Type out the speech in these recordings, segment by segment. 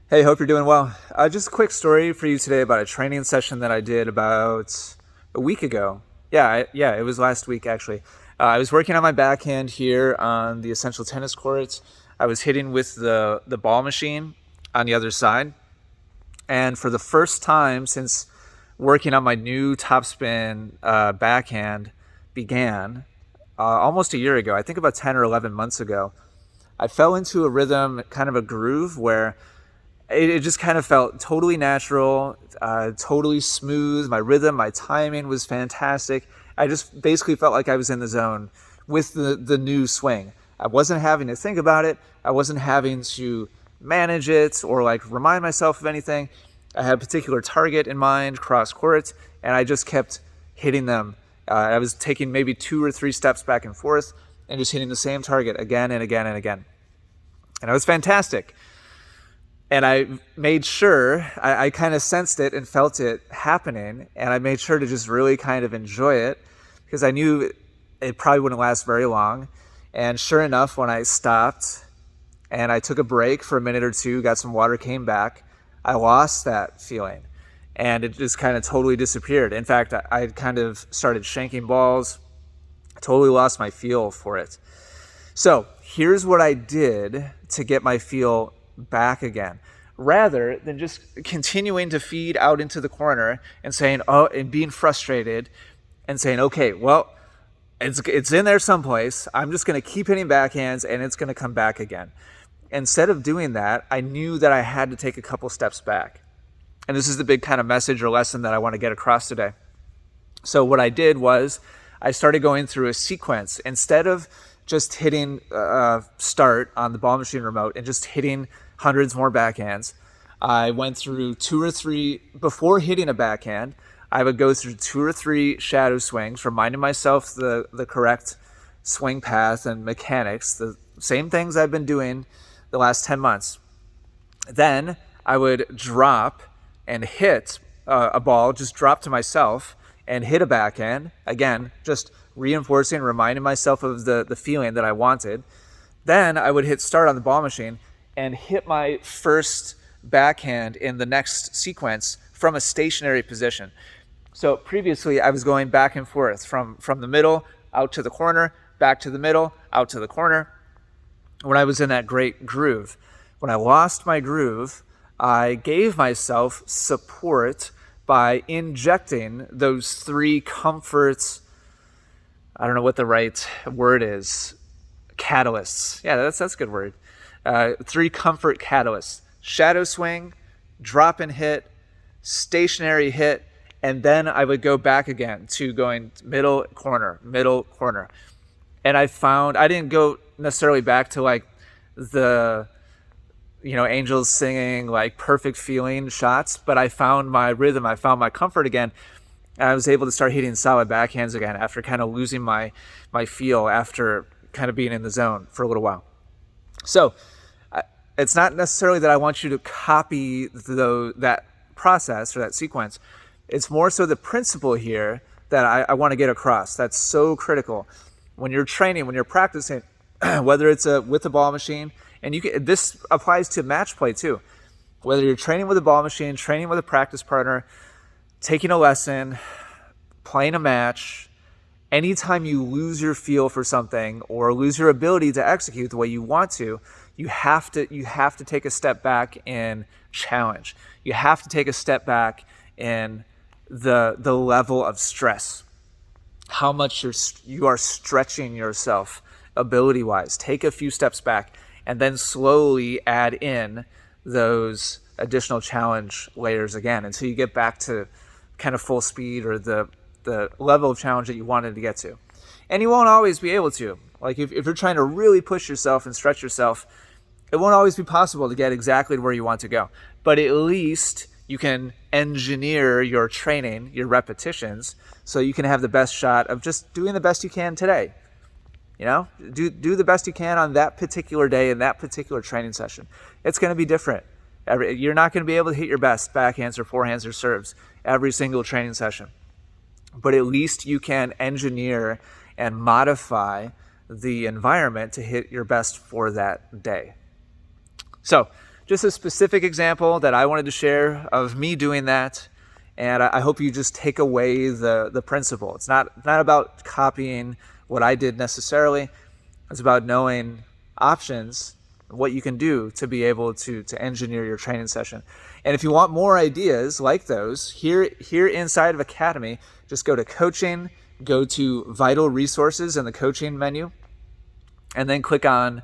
Hey, hope you're doing well. Just a quick story for you today about a training session that I did about a week ago. Yeah, it was last week actually. I was working on my backhand here on the Essential Tennis courts. I was hitting with the ball machine on the other side, and for the first time since working on my new topspin backhand began almost a year ago, I think about 10 or 11 months ago, I fell into a rhythm, kind of a groove where it just kind of felt totally natural, totally smooth. My rhythm, my timing was fantastic. I just basically felt like I was in the zone with the new swing. I wasn't having to think about it. I wasn't having to manage it or like remind myself of anything. I had a particular target in mind, cross court, and I just kept hitting them. I was taking maybe 2 or 3 steps back and forth and just hitting the same target again and again and again. And it was fantastic. And I made sure, I kind of sensed it and felt it happening, and I made sure to just really kind of enjoy it because I knew it probably wouldn't last very long. And sure enough, when I stopped and I took a break for a minute or two, got some water, came back, I lost that feeling and it just kind of totally disappeared. In fact, I kind of started shanking balls, totally lost my feel for it. So here's what I did to get my feel back again. Rather than just continuing to feed out into the corner and saying, oh, and being frustrated and saying, okay, well, it's in there someplace. I'm just going to keep hitting backhands and it's going to come back again. Instead of doing that, I knew that I had to take a couple steps back. And this is the big kind of message or lesson that I want to get across today. So what I did was I started going through a sequence. Instead of just hitting start on the ball machine remote and just hitting hundreds more backhands, I went through 2 or 3, before hitting a backhand, I would go through 2 or 3 shadow swings, reminding myself the correct swing path and mechanics, the same things I've been doing the last 10 months. Then I would drop and hit a ball, just drop to myself and hit a backhand. Again, just reinforcing, reminding myself of the feeling that I wanted. Then I would hit start on the ball machine and hit my first backhand in the next sequence from a stationary position. So previously I was going back and forth from the middle out to the corner, back to the middle, out to the corner when I was in that great groove. When I lost my groove, I gave myself support by injecting those 3 comforts. I don't know what the right word is. Catalysts. Yeah, that's a good word. 3 comfort catalysts: shadow swing, drop and hit, stationary hit, and then I would go back again to going middle corner, middle corner. And I found I didn't go necessarily back to like the angels singing like perfect feeling shots, but I found my rhythm, I found my comfort again. And I was able to start hitting solid backhands again after kind of losing my feel after kind of being in the zone for a little while. So it's not necessarily that I want you to copy that process or that sequence. It's more so the principle here that I want to get across. That's so critical when you're training, when you're practicing, whether it's with a ball machine, and this applies to match play too. Whether you're training with a ball machine, training with a practice partner, taking a lesson, playing a match, anytime you lose your feel for something or lose your ability to execute the way you want to, you have to take a step back and challenge. You have to take a step back in the level of stress. How much you are stretching yourself ability-wise. Take a few steps back and then slowly add in those additional challenge layers again until you get back to kind of full speed or the level of challenge that you wanted to get to. And you won't always be able to. Like if you're trying to really push yourself and stretch yourself, it won't always be possible to get exactly where you want to go. But at least you can engineer your training, your repetitions, so you can have the best shot of just doing the best you can today. Do the best you can on that particular day in that particular training session. It's going to be different. You're not going to be able to hit your best backhands or forehands or serves every single training session. But at least you can engineer and modify the environment to hit your best for that day. So just a specific example that I wanted to share of me doing that. And I hope you just take away the principle. It's not about copying what I did necessarily. It's about knowing options, what you can do to be able to engineer your training session. And if you want more ideas like those, here inside of Academy, just go to coaching, go to vital resources in the coaching menu, and then click on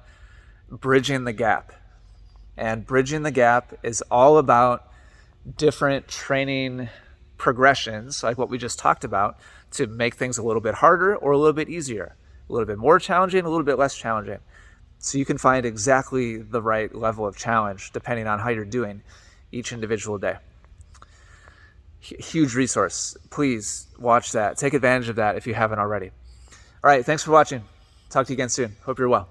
bridging the gap. And bridging the gap is all about different training progressions, like what we just talked about, to make things a little bit harder or a little bit easier, a little bit more challenging, a little bit less challenging. So you can find exactly the right level of challenge depending on how you're doing each individual day. Huge resource. Please watch that. Take advantage of that if you haven't already. All right, thanks for watching. Talk to you again soon. Hope you're well.